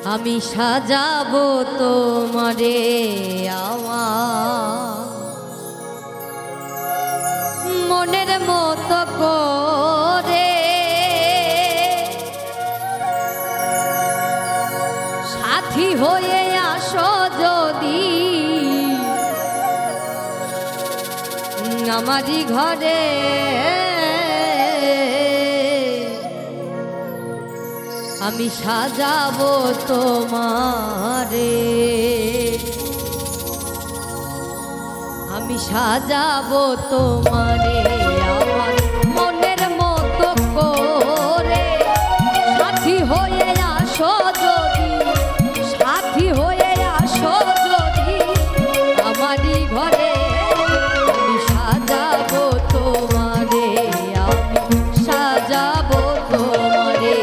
আমি সাজাবো তোমারে আমার মনের মতো করে, সাথী হয়ে আসো যদি আমারই ঘরে। আমি সাজাবো তোমারে, আমি সাজাবো তোমারে আমার মনের মতো করে, সাথী হয়ে আসো যদি, সাথী হয়ে আসো যদি আমারই ঘরে। আমি সাজাবো তোমারে, আমি সাজাবো তোমারে।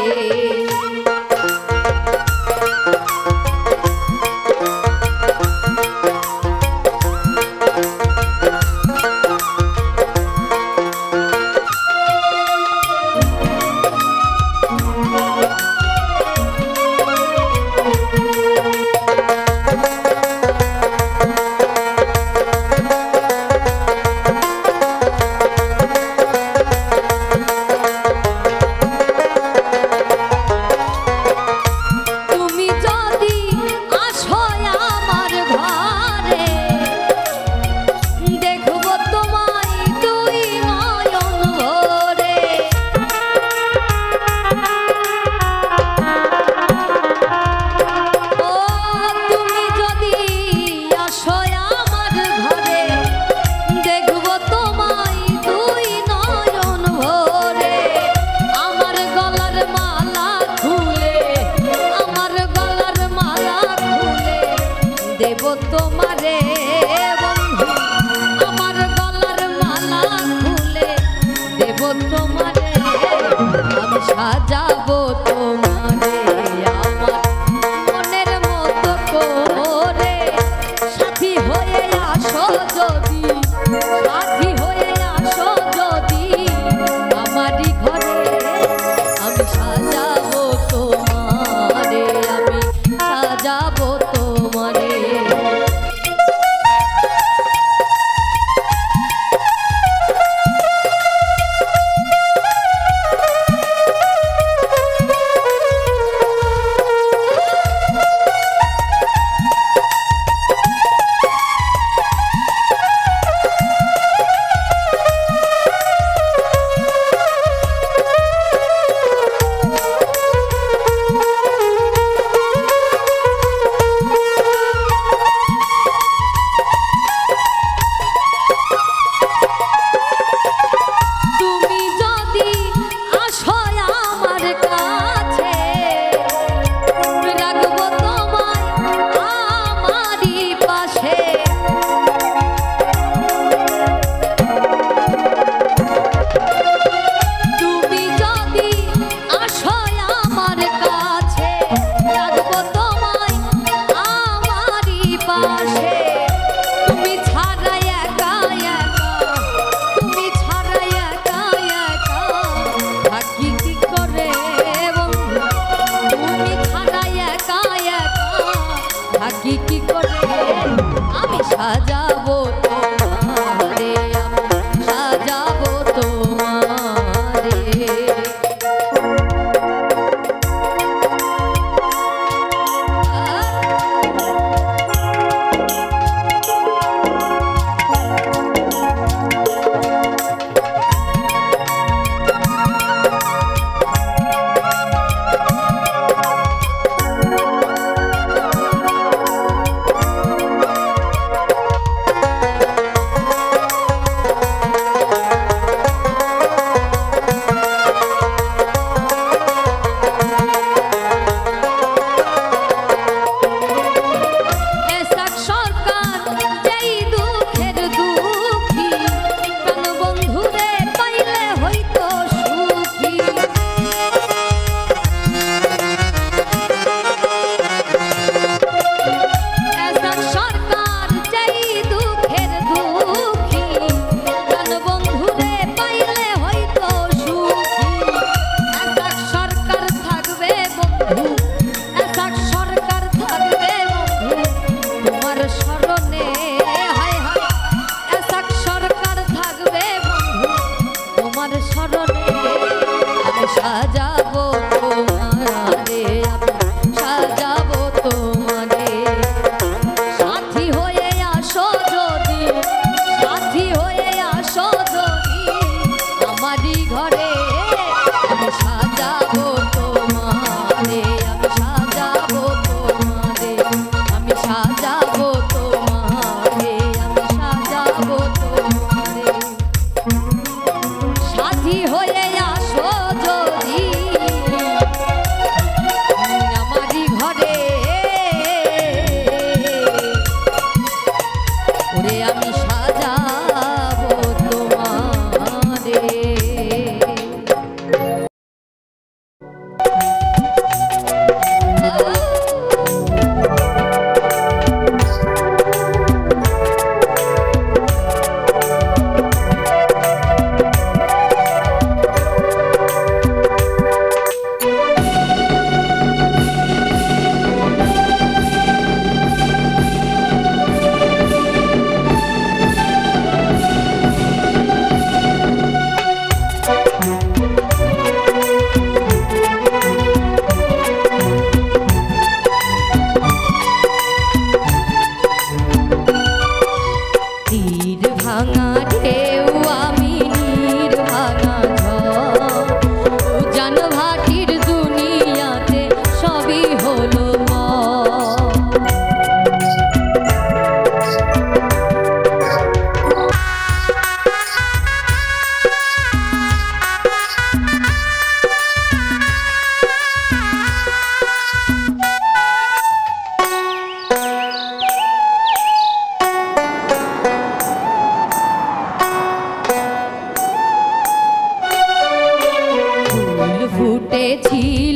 তোমারে বন্ধু আমার গলার মালা খুলে দেব তোমারে, আমি সাজাবো তোমারে আমার মনের মতো করে, সাথী হয়ে আসো যদি, সাথী হয়ে আসো যদি আমারই ঘরে। আমি সাজাবো তোমারে, আমি সাজাবো তোমারে। কি করে আমি সাজাবো তোমারে, আমি সাজাবো তোমারে।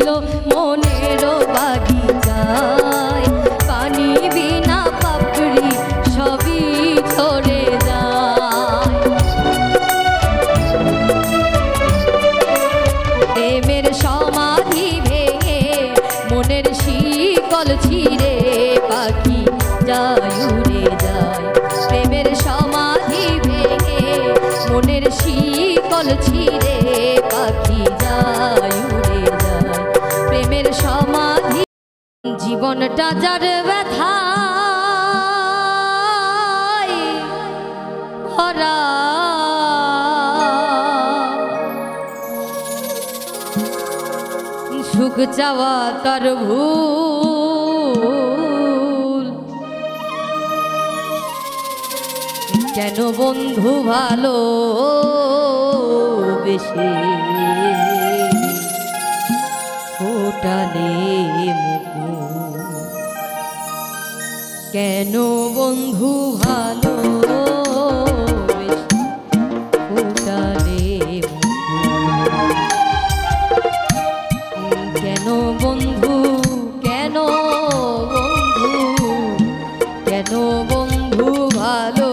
ছিল মনের বাগিচায়, পানি বিনা পাপড়ি সবই ঝরে যায়। প্রেমের সমাধি ভেঙে মনের শিকল ছিঁড়ে পাখি যায় উড়ে যায়। প্রেমের সমাধি ভেঙে মনের শিকল ছিঁড়ে পাখি যায় উড়ে যায়। প্রেমের সমাধি জীবনটা যার ব্যথায় ভরা, সুখ চাওয়া তার ভুল। কেন বন্ধু ভালো বেশি ফোটালে মুকুল? কেন বন্ধু ভালো বেশি ফোটালে মুকুল? কেন বন্ধু, কেন বন্ধু, কেন বন্ধু ভালো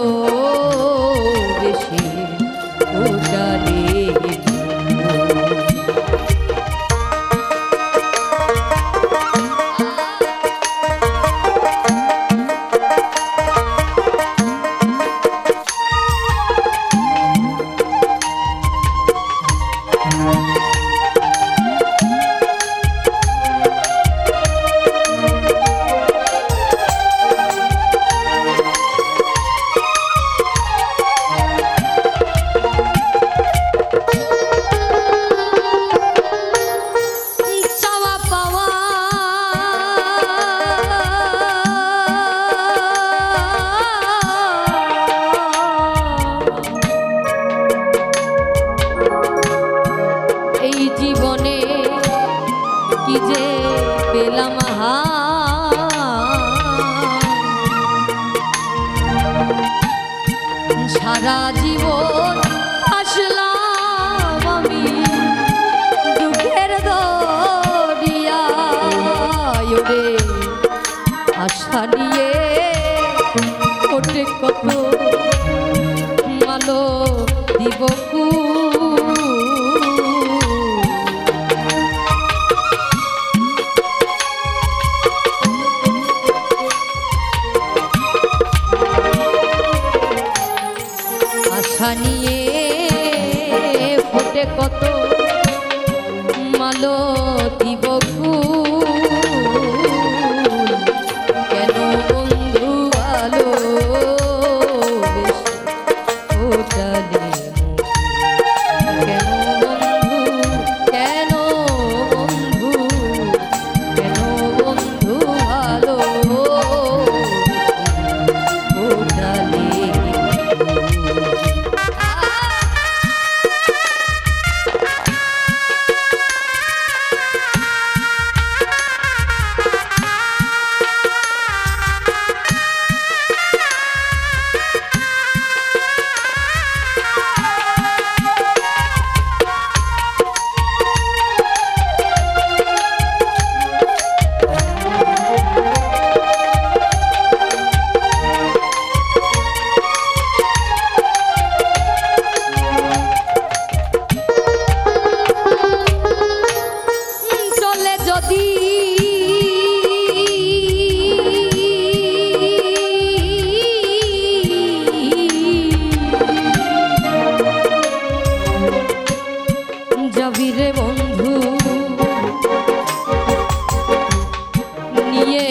বেশি ফোটালে কি যে পেলাম সারা জীবন আসলাম আমি দুঃখের দরিয়ায় রে। আশা নিয়ে ওঠে কত মালো দিবকু, আশা নিয়ে ফোটে কত মালো দিবকু। কেন বন্ধু ভালো বেশি ফোটালে মুকুল? কেন বন্ধু, কেন বন্ধু, কেন বন্ধু ভালো ফোটালে যাবিরে বন্ধু নিয়ে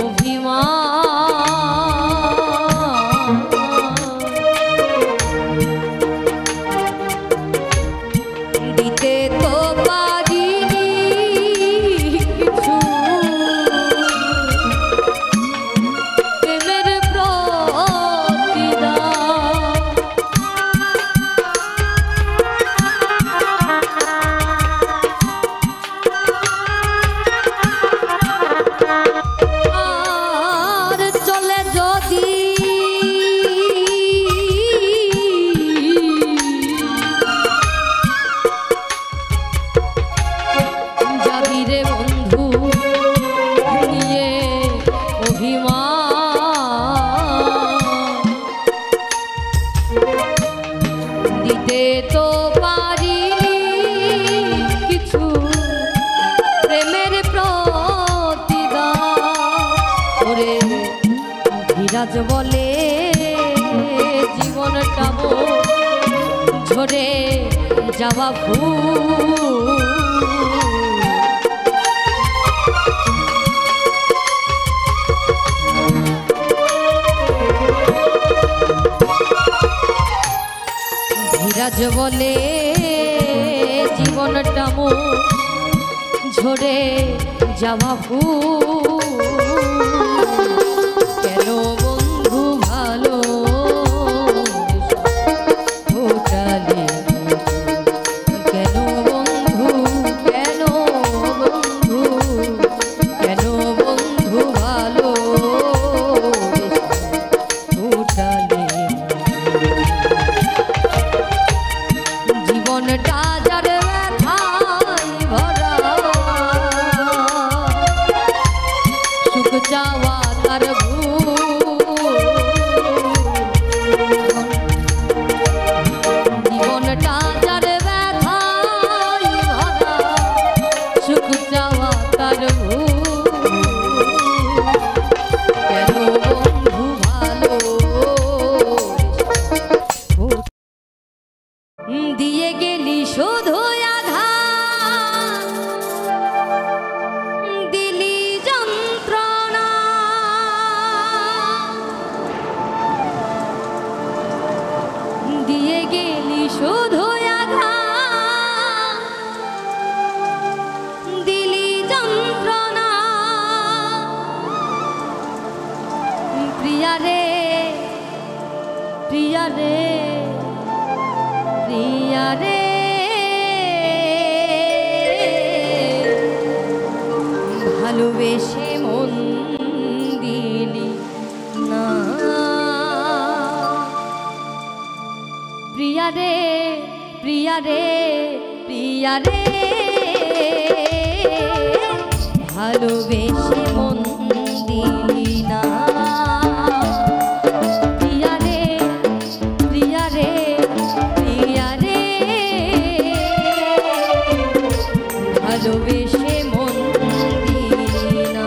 অভিমান, দিতে তো পারিনি যাবি রে বন্ধু নিয়ে অভিমান, দিতে তো পারিনি কিছু প্রেমের প্রতিদান। ওরে ধীরাজ বলে জীবনটা ঝরে যাওয়া ফুল, ধীরাজ বলে জীবনটা ঝরে যাওয়া ফুল, কেন বন্ধু ভালো ফোটালে, কেন বন্ধু কেন বন্ধু কেন বন্ধু ভালো ফোটালে, জীবনটা যার ব্যথায় ভরা, সুখ চাওয়া তার ভুল, জীবনটা যার ব্যথায় ভরা, সুখ চাওয়া তার ভুল, কেন বন্ধু ভালো দিয়ে গেলি শুধু আধার, দিলি যন্ত্রণা, দিয়ে গেলি শুধু আধার, দিলি যন্ত্রণা, প্রিয়া রে প্রিয়া রে প্রিয়া রে, ভালোবেসে মন দিলি না, প্রিয়া রে প্রিয়া রে প্রিয়া রে, ভালোবেসে মন দিলি না, প্রিয়া রে প্রিয়া রে প্রিয়া রে, ভালোবেসে মন দিলি না।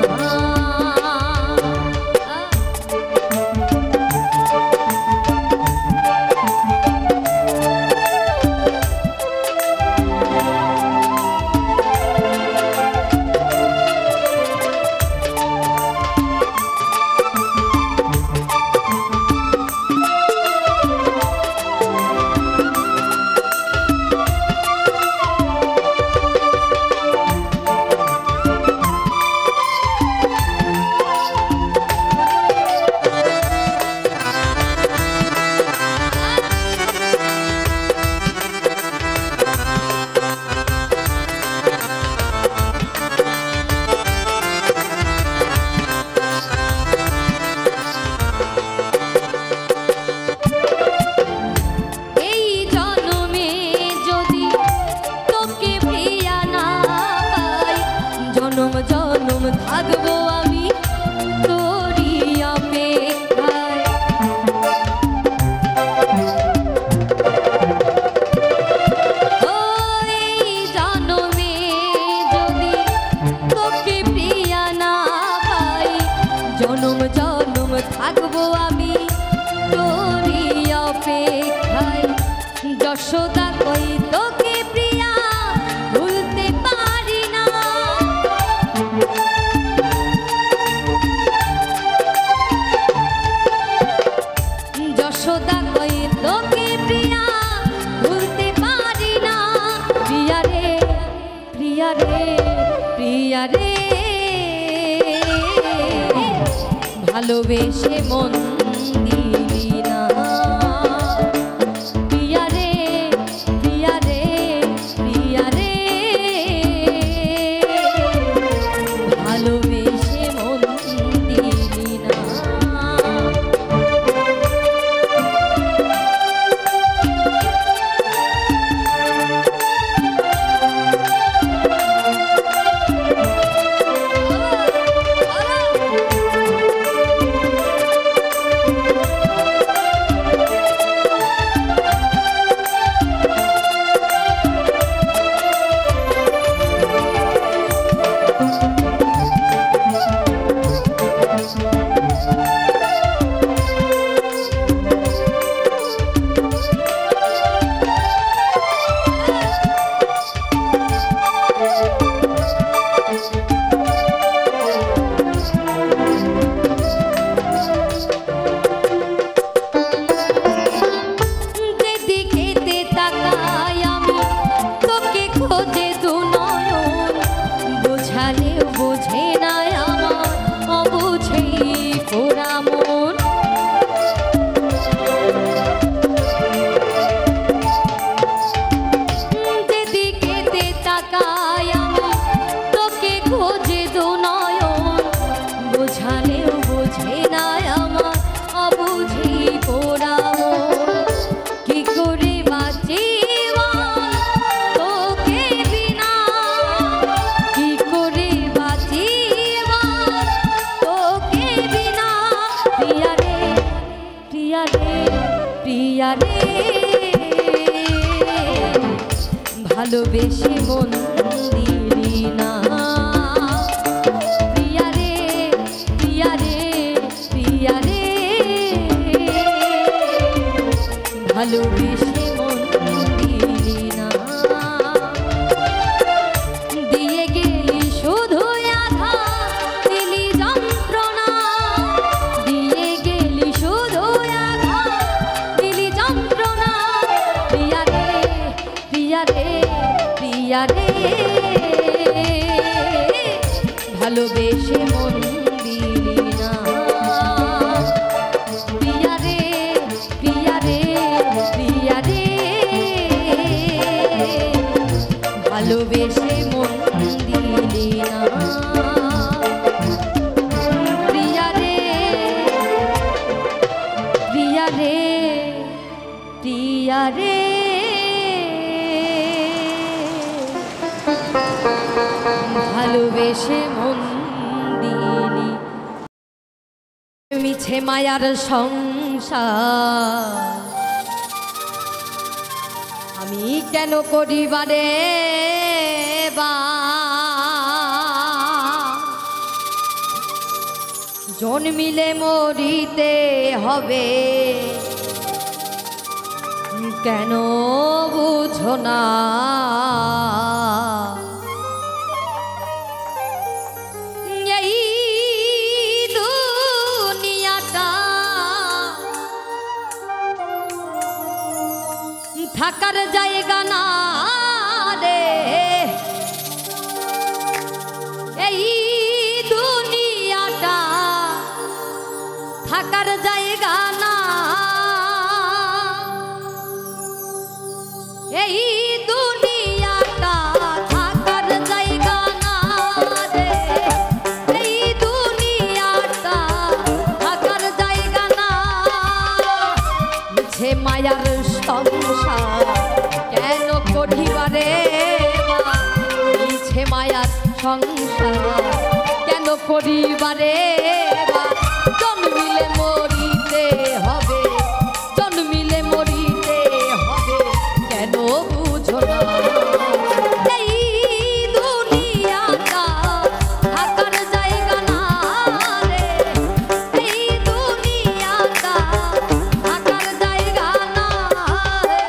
থাকবো আমি তোরই অপেক্ষায়। ওই জনমে যদি তোকে প্রিয়া না পাই, জনম জনম থাকবো আমি তোরই অপেক্ষায়। যশোদা কই তোকে প্রিয়া ভুলতে পারি না, যশোদা কই তোকে প্রিয়া ভুলতে পারি না। প্রিয়া রে প্রিয়া রে প্রিয়া রে, ভালোবেসে মন দিলি না। প্রিয়া রে প্রিয়া রে প্রিয়া রে, ভালোবেসে মন দিলি না। বোঝে না আমার অবুঝেই পোড়া মন। যেদিকেতে তাকাই আমি তোকে খোঁজে দু নয়ন, বোঝালেও বোঝে না আমার অবুঝেই পোড়া মন। কি করে বাঁচি তোকে বিনা, কি করে বাঁচি তোকে বিনা। প্রিয়া রে প্রিয়া রে প্রিয়া রে, ভালোবেসে মন দিলি না। প্রিয়া রে প্রিয়া রে প্রিয়া রে, ভালোবেসে মন দিলি না। দিয়ে গেলি শুধু আধা দিলি যন্ত্রণা, দিয়ে গেলি শুধু আধা দিলি যন্ত্রণা। প্রিয়া রে প্রিয়া রে প্রিয়া রে, ভালোবেসে মন দিলি না। প্রিয়া রে প্রিয়া রে প্রিয়া রে, ভালোবেসে মন দিলি না। প্রিয়া রে প্রিয়া রে প্রিয়া রে, ভালোবেসে মন দিলি। মিছে মায়ার সংসার আমি কেন করিবারে বা, জন্মিলে মরিতে হবে কেন বুঝো না। এই দুনিয়াটা থাকার জায়গা না রে, এই দুনিয়াটা থাকার জায়গা না। এই দুনিয়াটা থাকার জায়গা না রে, এই দুনিয়াটা থাকার জায়গা না। মিছে মায়ার সংসার কেন করিবারে বা, মিছে মায়ার সংসার কেন করিবারে বা। জন্মিলে মরিতে হবে, জন্মিলে মরিতে হবে কেন বুঝো না। এই দুনিয়াটা থাকার জায়গা না রে, এই দুনিয়াটা থাকার জায়গা না রে।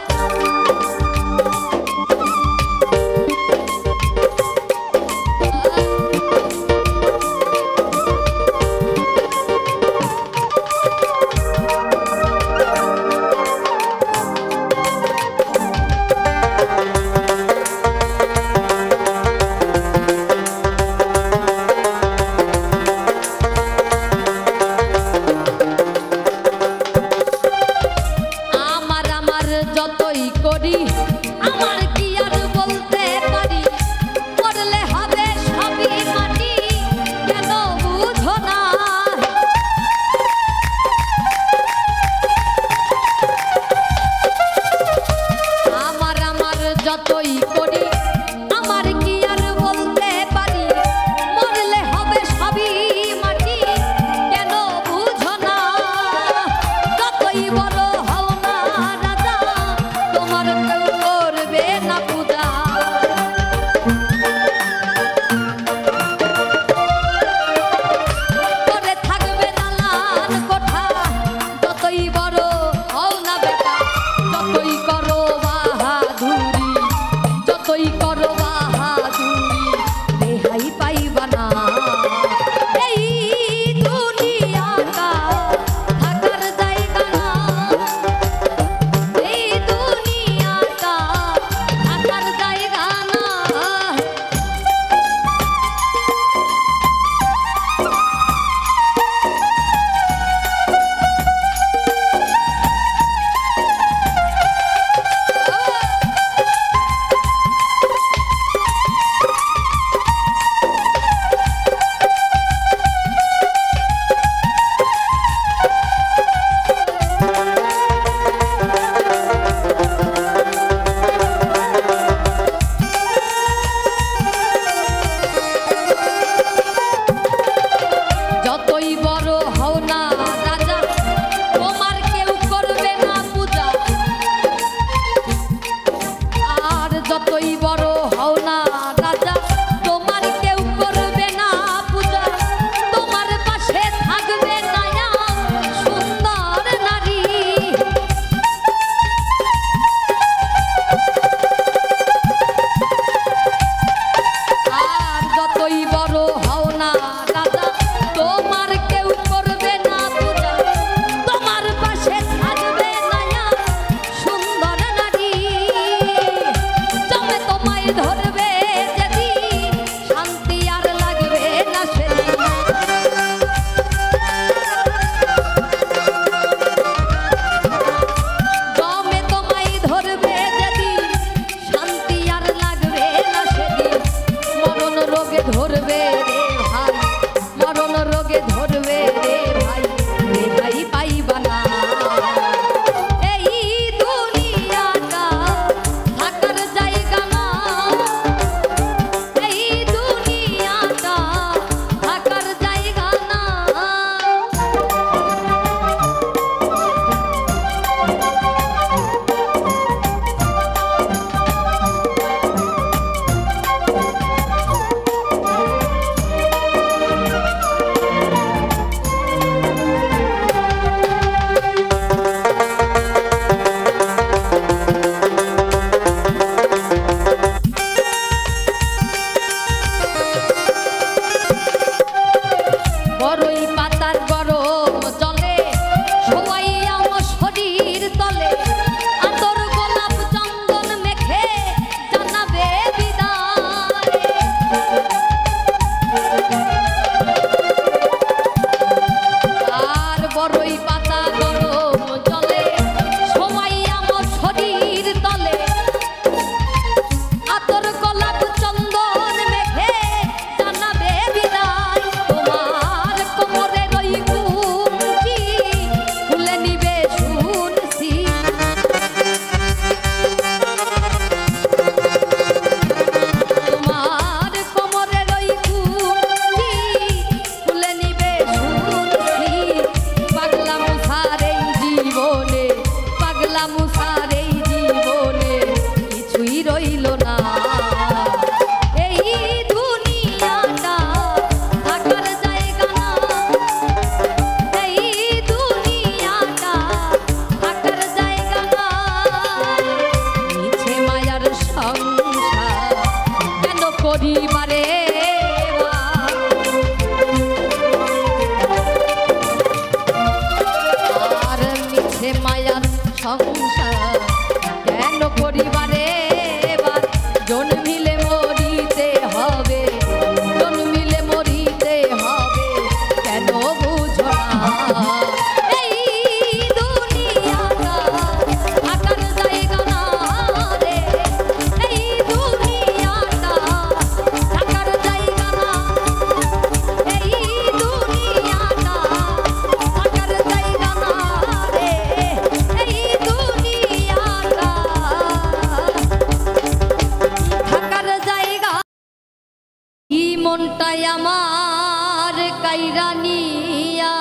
প্রাণটাই আমার কাইরা নিয়া,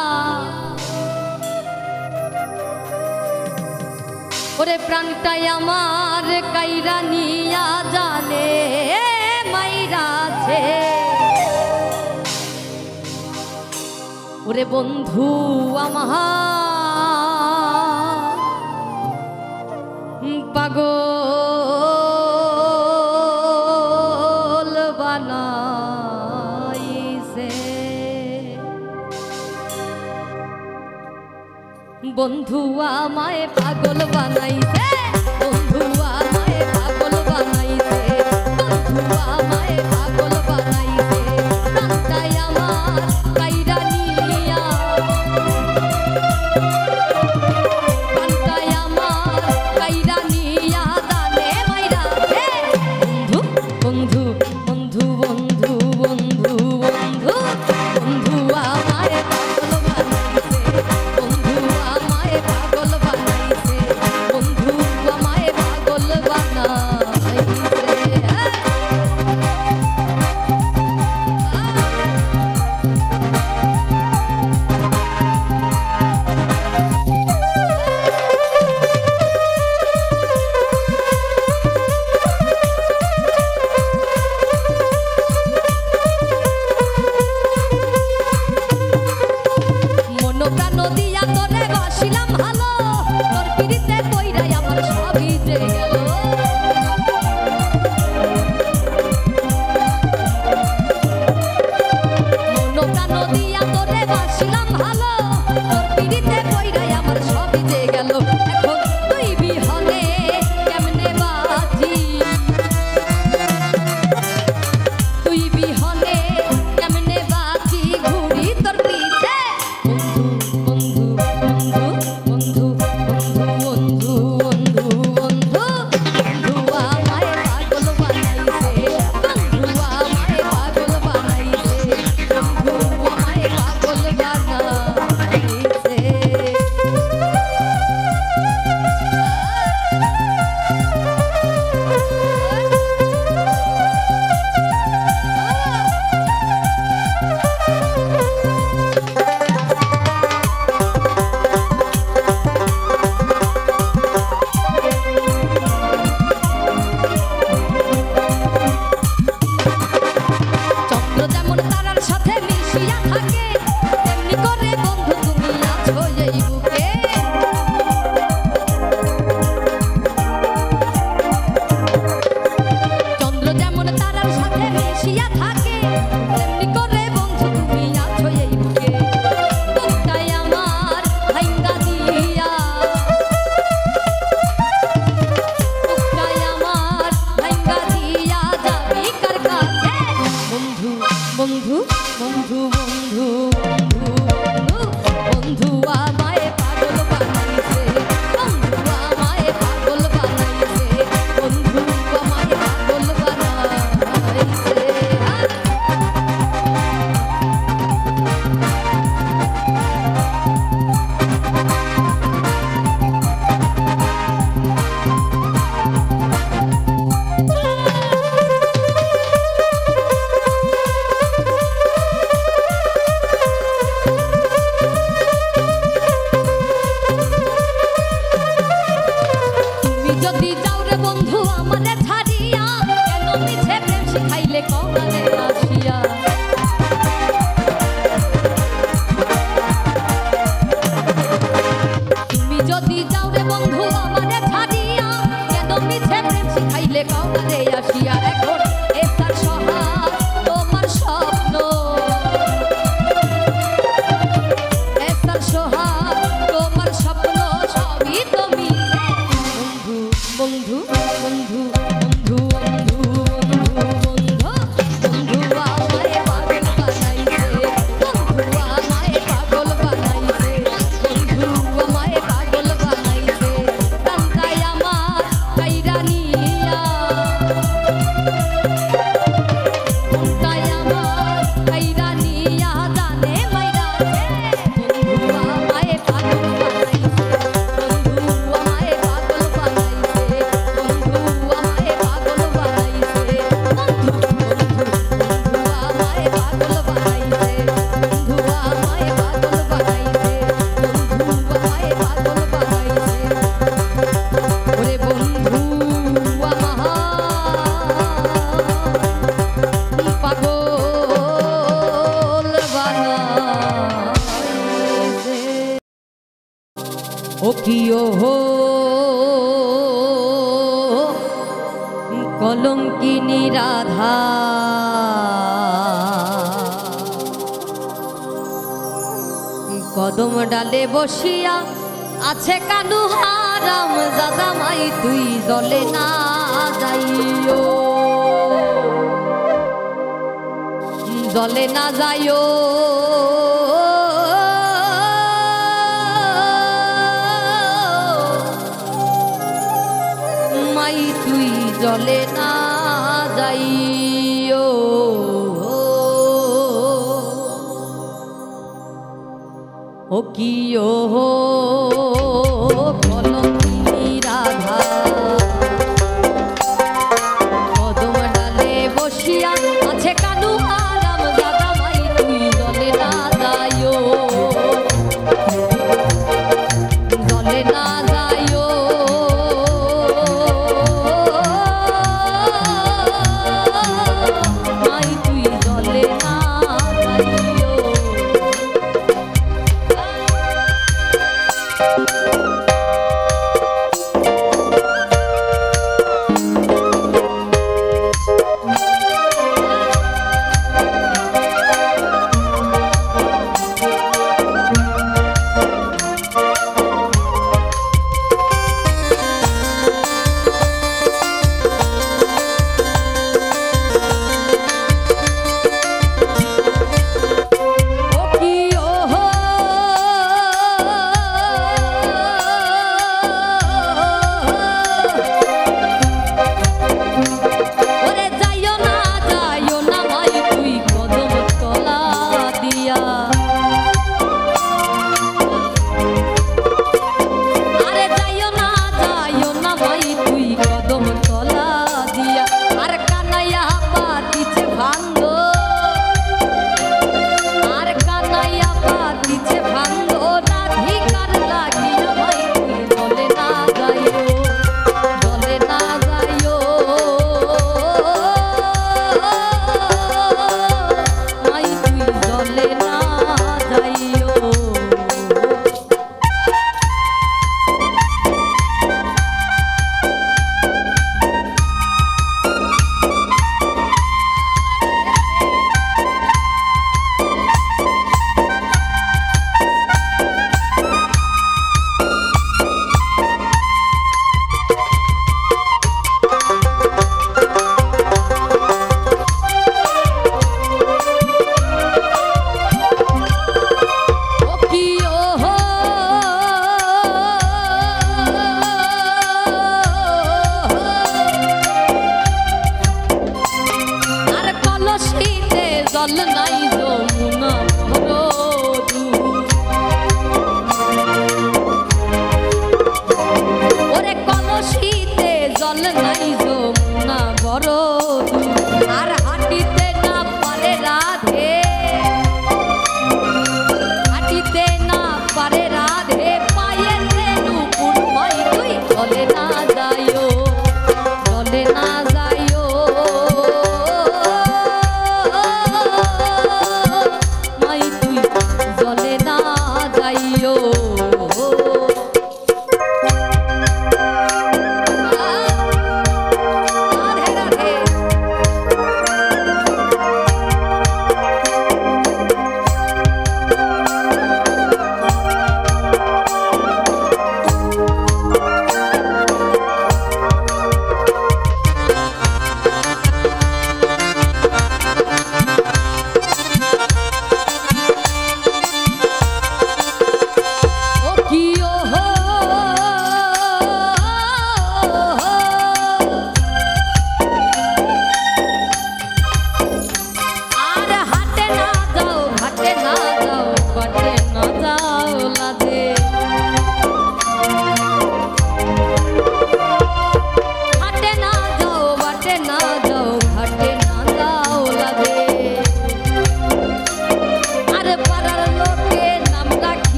ওরে প্রাণটাই আমার কাইরা নিয়া জানে মাইরাছে। ওরে বন্ধু আমার পাগল বানাইছে, বন্ধু আমায় পাগল বানাইছে, বন্ধু আমায় পাগল বানাইছে, বন্ধু আমায় পাগল বানাইছে। প্রাণটাই আমার কাইরা নিয়া, প্রাণটাই আমার কাইরা নিয়া জানে মাইরাছে। বন্ধু বন্ধু বন্ধু বন্ধু বন্ধু বন্ধু আমায় পাগল বানাইছে, বন্ধু আমায় পাগল বানাইছে, বন্ধু আমায় পাগল বানাইছে। মনোপ্রাণ দিয়া তোরে বাসিলাম ভালো, তোর পিড়িতে কইরাই আমার সবই যে গেল। মনোপ্রাণ দিয়া তোরে বাসিলাম ভালো, তোর পিড়িতে কইরাই আমার সবই যে গেল। এখন তুই বিহনে কেমনে বাঁচি, তুই বিহনে কেমনে বাঁচি, ঘুরি তোর পিছে। বন্ধু বন্ধু বন্ধু বন্ধু বন্ধু বন্ধু আমায় পাগল বানাইছে, বন্ধু আমায় পাগল বানাইছে, বন্ধু আমায় পাগল বানাইছে। চন্দ্র যেমন তারার সাথে মিশিয়া থাকে, তেমনি করে বন্ধু তুমি আছো এই বুকে। চন্দ্র যেমন তারার সাথে মিশিয়া থাকে, তেমনি করে বন্ধু তুমি আছো এই বুকে। বুকটাই আমার ভাইঙ্গা দিয়া, বুকটাই আমার ভাইঙ্গা দিয়া যাবি কার কাছে। বন্ধু বন্ধু বন্ধু বন্ধু বন্ধু বন্ধু আমায় পাগল বানাইছে, বন্ধু আমায় পাগল বানাইছে, বন্ধু আমায় পাগল বানাইছে। ও কি ও হো কলঙ্কিনী রাধা কদম ডালে বসিয়া আছে কানু হারাম দাদা মাই তুই জলে না যাইও জলে না যাইও মাই তুই জলে না যাইও ও কি ও কলঙ্কিনী রাধা কদম ডালে বসিয়া আছে কানু হারাম দাদা মাই তুই জলে না যাইও জলে না যাইও মাই তুই জলে না যাইও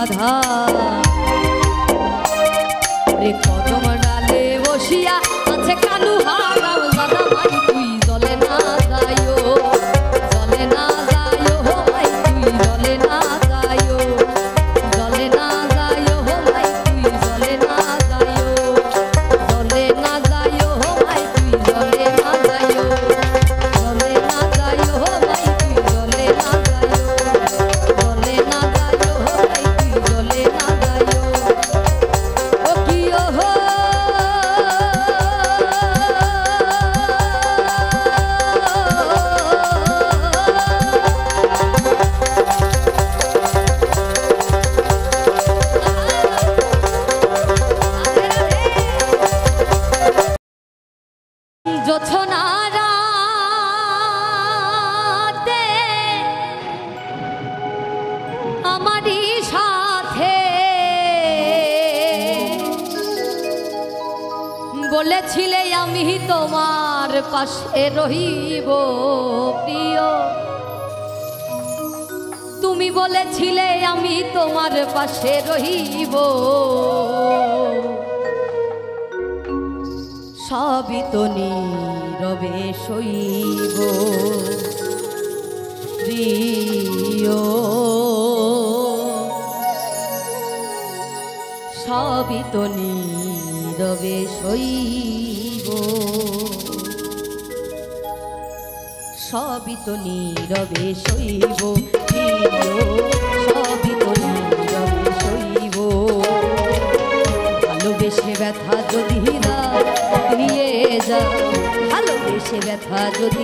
বাধা রে কদম ডালে বসিয়া আছে কানু হারাম দাদা ভাই তুই জলে না যাইও জলে না যাইও ভাই তুই জলে না যাইও জলে না যাইও ভাই তুই জলে না যাইও জলে না যাইও ভাই তুই জলে না যাইও জলে না যাইও ভাই তুই জলে না যাইও জলে না যাইও ভাই তুই জলে না যাইও ও কি ওহো জোছনারাতে আমারই সাথে বলেছিলে আমি তোমার পাশে রহিব প্রিয় তুমি বলেছিলে আমি তোমার পাশে রহিব সবই তো নীরবে সইব প্রিয় সবই তো নীরবে সইব সবই তো নীরবে সইব প্রিয় সবই তো নীরবে সইব ভালোবেসে ব্যথা যদি দিয়ে যা ভালোবেসে ব্যথা যদি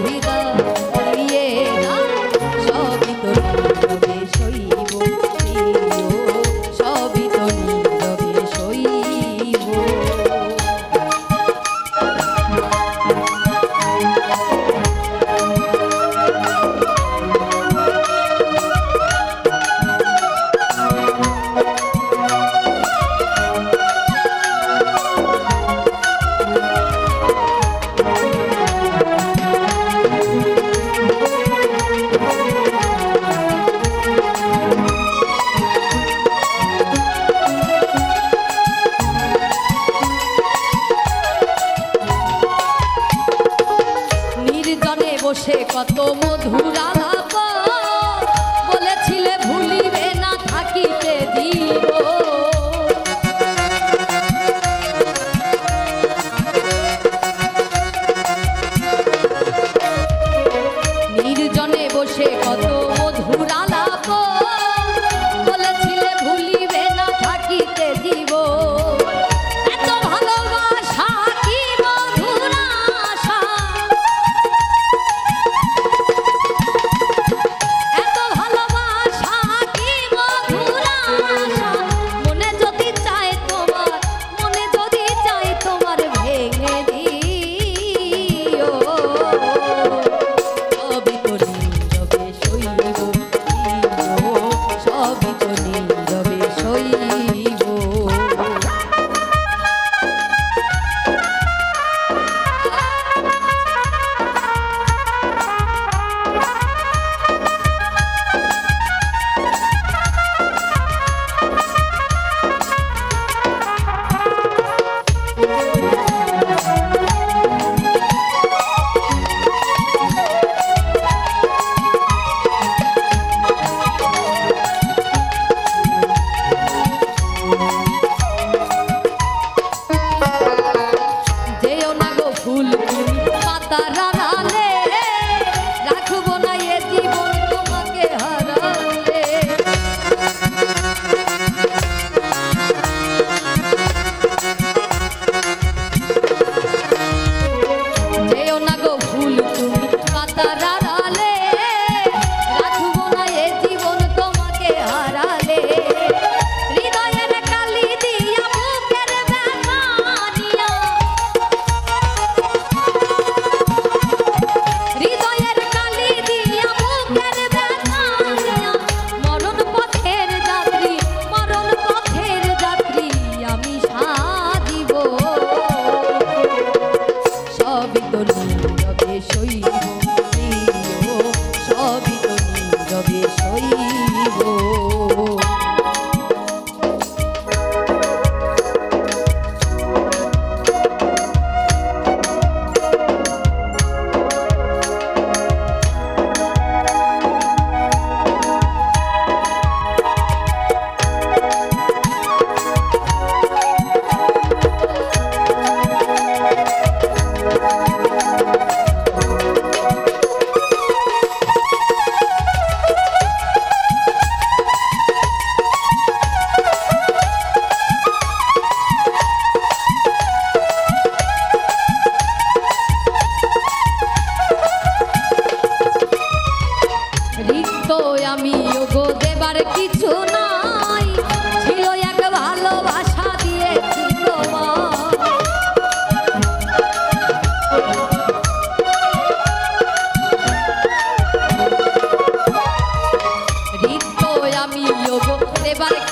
দিয়ে যা সবই তো নীরবে সইব প্রিয় সবই তো নীরবে সইব বসে কত মধুর আলাপ বলেছিলে ভুলিবে না থাকিতে দিব নির্জনে বসে কত মধুর আলাপ বলেছিলে ভুলিবে না থাকিতে দিব এত ভালোবাসা কি মধুর আশা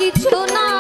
কিছু না